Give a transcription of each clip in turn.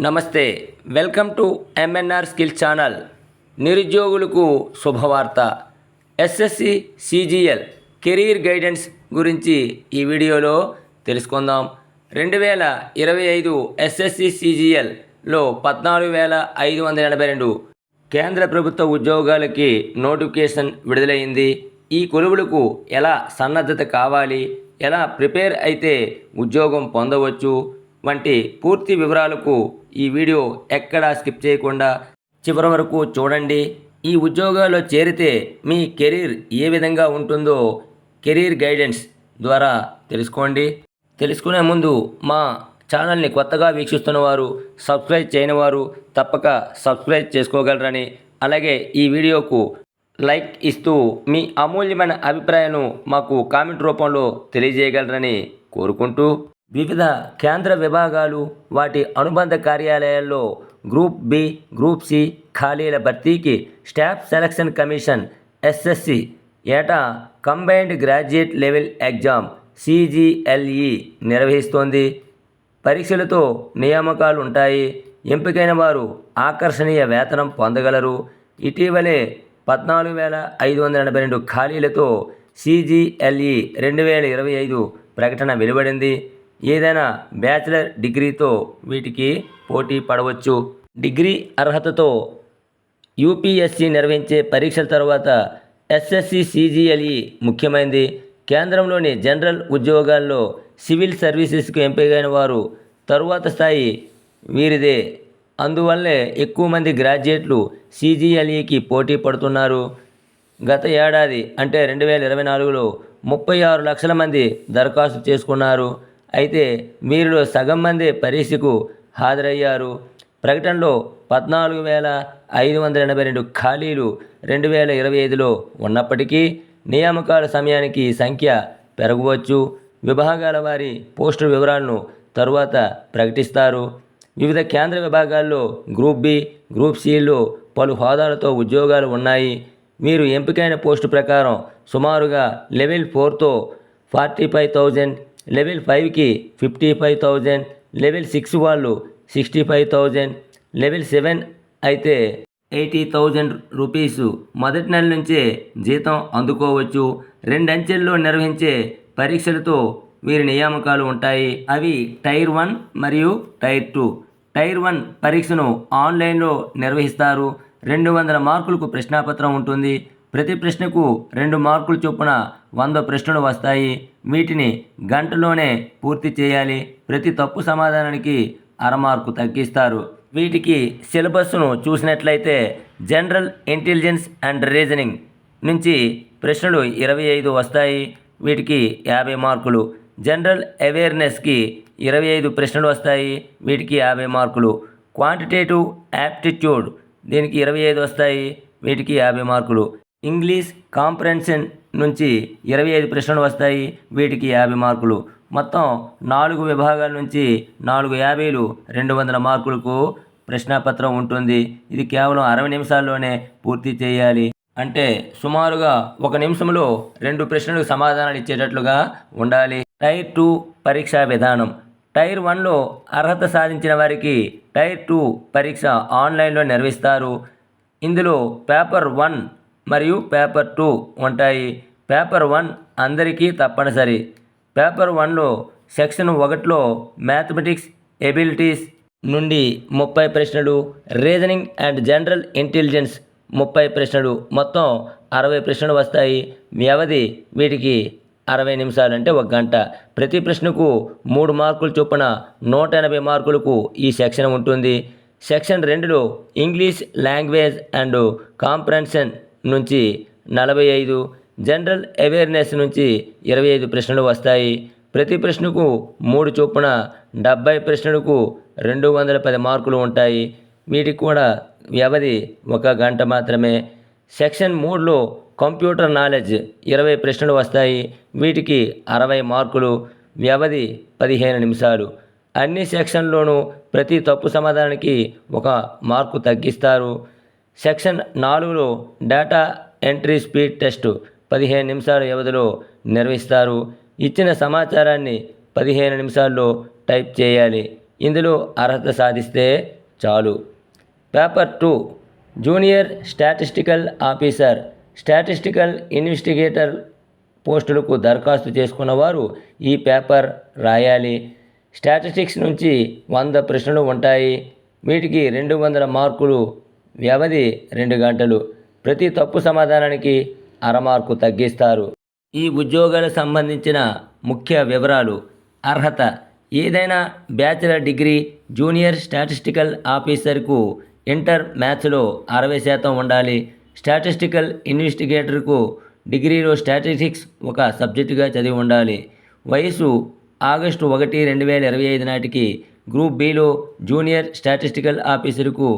నమస్తే, welcome to MNR skill channel. నిరుద్యోగులకు శుభవార్త. ఎస్ఎస్సి సిజిఎల్ కెరీర్ గైడెన్స్ గురించి ఈ వీడియోలో తెలుసుకుందాం. 2025 ఎస్ఎస్సి సిజిఎల్లో 14,582 కేంద్ర ప్రభుత్వ ఉద్యోగాలకి నోటిఫికేషన్ విడుదలైంది. ఈ కొలువులకు ఎలా సన్నద్ధత కావాలి, ఎలా ప్రిపేర్ అయితే ఉద్యోగం పొందవచ్చు వంటి పూర్తి వివరాలకు ఈ వీడియో ఎక్కడా స్కిప్ చేయకుండా చివరి వరకు చూడండి. ఈ ఉద్యోగాల్లో చేరితే మీ కెరీర్ ఏ విధంగా ఉంటుందో కెరీర్ గైడెన్స్ ద్వారా తెలుసుకోండి. తెలుసుకునే ముందు మా ఛానల్ని కొత్తగా వీక్షిస్తున్న వారు, సబ్స్క్రైబ్ చేయని వారు తప్పక సబ్స్క్రైబ్ చేసుకోగలరని, అలాగే ఈ వీడియోకు లైక్ ఇస్తూ మీ అమూల్యమైన అభిప్రాయాలను మాకు కామెంట్ రూపంలో తెలియజేయగలరని కోరుకుంటూ, వివిధ కేంద్ర విభాగాలు వాటి అనుబంధ కార్యాలయాల్లో గ్రూప్ బి, గ్రూప్ సి ఖాళీల భర్తీకి స్టాఫ్ సెలక్షన్ కమిషన్ ఎస్ఎస్సి ఏటా కంబైన్డ్ గ్రాడ్యుయేట్ లెవెల్ ఎగ్జామ్ సిజిఎల్ఈ నిర్వహిస్తోంది. పరీక్షలతో నియామకాలు ఉంటాయి. ఎంపికైన వారు ఆకర్షణీయ వేతనం పొందగలరు. ఇటీవలే 14,582 ఖాళీలతో సిజిఎల్ఈ 2025 ప్రకటన వెలువడింది. ఏదైనా బ్యాచిలర్ డిగ్రీతో వీటికి పోటీ పడవచ్చు. డిగ్రీ అర్హతతో యూపీఎస్సీ నిర్వహించే పరీక్షల తర్వాత ఎస్ఎస్సి సిజిఎల్ఈ ముఖ్యమైనది. కేంద్రంలోని జనరల్ ఉద్యోగాల్లో సివిల్ సర్వీసెస్కు ఎంపికైన వారు తరువాత స్థాయి వీరిదే. అందువల్లే ఎక్కువ మంది గ్రాడ్యుయేట్లు సిజిఎల్ఈకి పోటీ పడుతున్నారు. గత ఏడాది అంటే 2024లో 36 లక్షల మంది దరఖాస్తు చేసుకున్నారు. అయితే వీరిలో సగం మంది పరీక్షకు హాజరయ్యారు. ప్రకటనలో 14,582 ఖాళీలు 2025లో ఉన్నప్పటికీ నియామకాల సమయానికి ఈ సంఖ్య పెరగవచ్చు. విభాగాల వారి పోస్టు వివరాలను తరువాత ప్రకటిస్తారు. వివిధ కేంద్ర విభాగాల్లో గ్రూప్ బి, గ్రూప్ సిలో పలు హోదాలతో ఉద్యోగాలు ఉన్నాయి. మీరు ఎంపికైన పోస్టు ప్రకారం సుమారుగా లెవెల్ 4తో 45,000, లెవెల్ 5కి 55,000, లెవెల్ 6 వాళ్ళు 65,000, లెవెల్ 7 అయితే 80,000 రూపీస్ మొదటి నెల నుంచే జీతం అందుకోవచ్చు. 2 అంచెల్లో నిర్వహించే పరీక్షలతో వీరి నియామకాలు ఉంటాయి. అవి టైర్ 1 మరియు టైర్ 2. టైర్ 1 పరీక్షను ఆన్లైన్లో నిర్వహిస్తారు. 200 మార్కులకు ప్రశ్నాపత్రం ఉంటుంది. ప్రతి ప్రశ్నకు 2 మార్కులు చొప్పున 100 ప్రశ్నలు వస్తాయి. వీటిని గంటలోనే పూర్తి చేయాలి. ప్రతి తప్పు సమాధానానికి అర మార్కు తగ్గిస్తారు. వీటికి సిలబస్ను చూసినట్లయితే జనరల్ ఇంటెలిజెన్స్ అండ్ రీజనింగ్ నుంచి ప్రశ్నలు 25 వస్తాయి. వీటికి 50 మార్కులు. జనరల్ అవేర్నెస్కి 25 ప్రశ్నలు వస్తాయి. వీటికి 50 మార్కులు. క్వాంటిటేటివ్ యాప్టిట్యూడ్ దీనికి 25 వస్తాయి. వీటికి 50 మార్కులు. ఇంగ్లీష్ కాంప్రహెన్షన్ నుంచి 25 ప్రశ్నలు వస్తాయి. వీటికి 50 మార్కులు. మొత్తం 4 విభాగాల నుంచి 4 50లు 200 మార్కులకు ప్రశ్నాపత్రం ఉంటుంది. ఇది కేవలం 60 నిమిషాల్లోనే పూర్తి చేయాలి. అంటే సుమారుగా 1 నిమిషంలో 2 ప్రశ్నలకు సమాధానాలు ఇచ్చేటట్లుగా ఉండాలి. టైర్ 2 పరీక్షా విధానం. టైర్ 1లో అర్హత సాధించిన వారికి టైర్ 2 పరీక్ష ఆన్లైన్లో నిర్వహిస్తారు. ఇందులో పేపర్ 1 మరియు పేపర్ 2 ఉంటాయి. పేపర్ 1 అందరికీ తప్పనిసరి. పేపర్ 1లో సెక్షన్ 1లో మ్యాథమెటిక్స్ ఎబిలిటీస్ నుండి 30 ప్రశ్నలు, రీజనింగ్ అండ్ జనరల్ ఇంటెలిజెన్స్ 30 ప్రశ్నలు, మొత్తం 60 ప్రశ్నలు వస్తాయి. వ్యవధి వీటికి 60 నిమిషాలు అంటే 1 గంట. ప్రతి ప్రశ్నకు 3 మార్కులు చొప్పున 180 మార్కులకు ఈ సెక్షన్ ఉంటుంది. సెక్షన్ 2లో ఇంగ్లీష్ లాంగ్వేజ్ అండ్ కాంప్రహెన్షన్ నుంచి 45, జనరల్ అవేర్నెస్ నుంచి 25 ప్రశ్నలు వస్తాయి. ప్రతి ప్రశ్నకు 3 చొప్పున 70 ప్రశ్నలకు 210 మార్కులు ఉంటాయి. వీటికి కూడా వ్యవధి 1 గంట మాత్రమే. సెక్షన్ 3లో కంప్యూటర్ నాలెడ్జ్ 20 ప్రశ్నలు వస్తాయి. వీటికి 60 మార్కులు. వ్యవధి 15 నిమిషాలు. అన్ని సెక్షన్లోనూ ప్రతి తప్పు సమాధానానికి 1 మార్కు తగ్గిస్తారు. సెక్షన్ 4లో డేటా ఎంట్రీ స్పీడ్ టెస్ట్ 15 నిమిషాల వ్యవధిలో నిర్వహిస్తారు. ఇచ్చిన సమాచారాన్ని 15 నిమిషాల్లో టైప్ చేయాలి. ఇందులో అర్హత సాధిస్తే చాలు. Paper 2 junior statistical officer, statistical investigator పోస్టులకు దరఖాస్తు చేసుకున్నవారు ఈ పేపర్ రాయాలి. స్టాటిస్టిక్స్ నుంచి 100 ప్రశ్నలు ఉంటాయి. వీటికి 200 మార్కులు. వ్యవధి 2 గంటలు. ప్రతి తప్పు సమాధానానికి అర మార్కు తగ్గిస్తారు. ఈ ఉద్యోగాలకు సంబంధించిన ముఖ్య వివరాలు. అర్హత: ఏదైనా బ్యాచిలర్ డిగ్రీ జూనియర్ స్టాటిస్టికల్ ఆఫీసర్కు ఇంటర్ మ్యాథ్స్లో 60% ఉండాలి. స్టాటిస్టికల్ ఇన్వెస్టిగేటర్కు డిగ్రీలో స్టాటిస్టిక్స్ ఒక సబ్జెక్టుగా చదివి ఉండాలి. వయసు ఆగస్టు 1, 2025 నాటికి గ్రూప్ బిలో జూనియర్ స్టాటిస్టికల్ ఆఫీసర్కు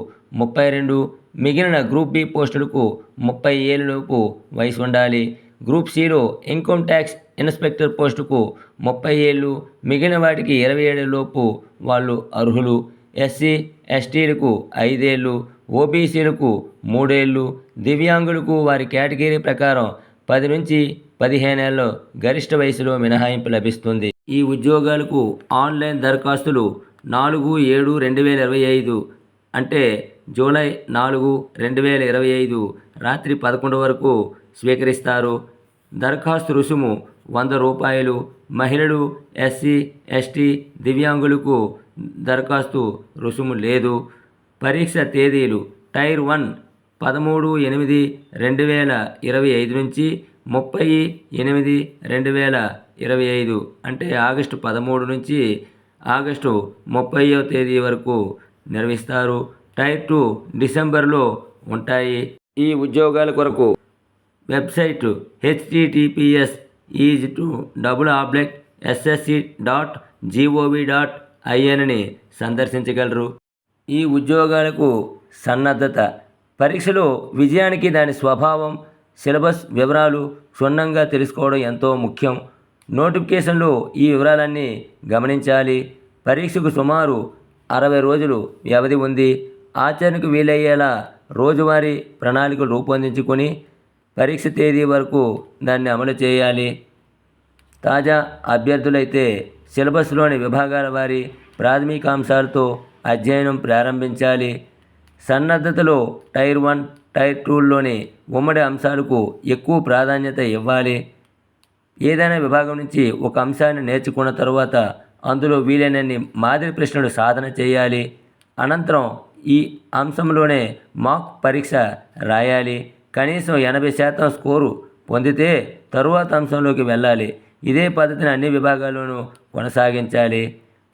32, మిగిలిన గ్రూప్ బి పోస్టులకు 30 ఏళ్ళలోపు వయసు ఉండాలి. గ్రూప్ సిలో ఇన్కమ్ ట్యాక్స్ ఇన్స్పెక్టర్ పోస్టుకు 30 ఏళ్ళు, మిగిలిన వాటికి 27 లోపు వాళ్ళు అర్హులు. ఎస్సీ ఎస్టీలకు 5 ఏళ్ళు, ఓబీసీలకు 3 ఏళ్ళు, దివ్యాంగులకు వారి కేటగిరీ ప్రకారం 10 నుంచి 15 ఏళ్ళ గరిష్ట వయసులో మినహాయింపు లభిస్తుంది. ఈ ఉద్యోగాలకు ఆన్లైన్ దరఖాస్తులు 4/7/2025 అంటే జూలై 4, 2025 రాత్రి 11 వరకు స్వీకరిస్తారు. దరఖాస్తు రుసుము ₹100. మహిళలు, ఎస్సీ ఎస్టీ, దివ్యాంగులకు దరఖాస్తు రుసుము లేదు. పరీక్ష తేదీలు: టైర్ 1 13/8/2025 నుంచి 30/8/2025 అంటే ఆగస్టు 13 నుంచి ఆగస్టు 30వ తేదీ వరకు నిర్వహిస్తారు. టైర్ 2 డిసెంబర్లో ఉంటాయి. ఈ ఉద్యోగాల కొరకు వెబ్సైట్ https://ssc.gov.in సందర్శించగలరు. ఈ ఉద్యోగాలకు సన్నద్ధత: పరీక్షలో విజయానికి దాని స్వభావం, సిలబస్ వివరాలు క్షుణ్ణంగా తెలుసుకోవడం ఎంతో ముఖ్యం. నోటిఫికేషన్లో ఈ వివరాలన్నీ గమనించాలి. పరీక్షకు సుమారు 60 రోజులు వ్యవధి ఉంది. ఆచరణకు వీలయ్యేలా రోజువారీ ప్రణాళికలు రూపొందించుకొని పరీక్ష తేదీ వరకు దాన్ని అమలు చేయాలి. తాజా అభ్యర్థులైతే సిలబస్లోని విభాగాల వారి ప్రాథమిక అంశాలతో అధ్యయనం ప్రారంభించాలి. సన్నద్ధతలో టైర్ 1, టైర్ 2లోని ఉమ్మడి అంశాలకు ఎక్కువ ప్రాధాన్యత ఇవ్వాలి. ఏదైనా విభాగం నుంచి ఒక అంశాన్ని నేర్చుకున్న తరువాత అందులో వీలైనన్ని మాదిరి ప్రశ్నలు సాధన చేయాలి. అనంతరం ఈ అంశంలోనే మాక్ పరీక్ష రాయాలి. కనీసం 80% స్కోరు పొందితే తరువాత అంశంలోకి వెళ్ళాలి. ఇదే పద్ధతిని అన్ని విభాగాల్లోనూ కొనసాగించాలి.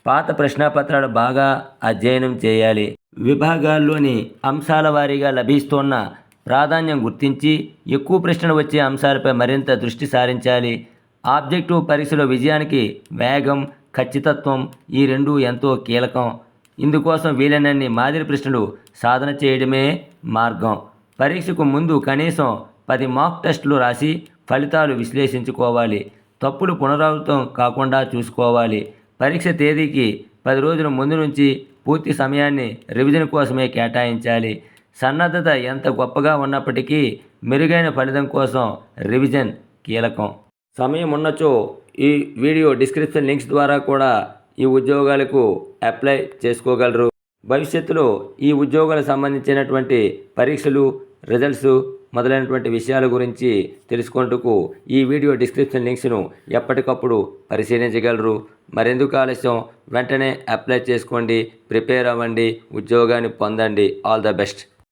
పాత ప్రశ్నాపత్రాలు బాగా అధ్యయనం చేయాలి. విభాగాల్లోని అంశాల వారీగా లభిస్తున్న ప్రాధాన్యం గుర్తించి ఎక్కువ ప్రశ్నలు వచ్చే అంశాలపై మరింత దృష్టి సారించాలి. ఆబ్జెక్టివ్ పరీక్షలో విజయానికి వేగం, ఖచ్చితత్వం ఈ రెండూ ఎంతో కీలకం. ఇందుకోసం వీలైనన్ని మాదిరి ప్రశ్నలు సాధన చేయడమే మార్గం. పరీక్షకు ముందు కనీసం 10 మాక్ టెస్టులు రాసి ఫలితాలు విశ్లేషించుకోవాలి. తప్పులు పునరావృతం కాకుండా చూసుకోవాలి. పరీక్ష తేదీకి 10 రోజుల ముందు నుంచి పూర్తి సమయాన్ని రివిజన్ కోసమే కేటాయించాలి. సన్నద్ధత ఎంత గొప్పగా ఉన్నప్పటికీ మెరుగైన ఫలితం కోసం రివిజన్ కీలకం. సమయం ఉన్నచో ఈ వీడియో డిస్క్రిప్షన్ లింక్స్ ద్వారా కూడా ఈ ఉద్యోగాలకు అప్లై చేసుకోగలరు. భవిష్యత్తులో ఈ ఉద్యోగాలకు సంబంధించినటువంటి పరీక్షలు, రిజల్ట్స్ మొదలైనటువంటి విషయాల గురించి తెలుసుకుంటూ ఈ వీడియో డిస్క్రిప్షన్ లింక్స్ను ఎప్పటికప్పుడు పరిశీలించగలరు. మరెందుకు ఆలస్యం, వెంటనే అప్లై చేసుకోండి, ప్రిపేర్ అవ్వండి, ఉద్యోగాన్ని పొందండి. All the best.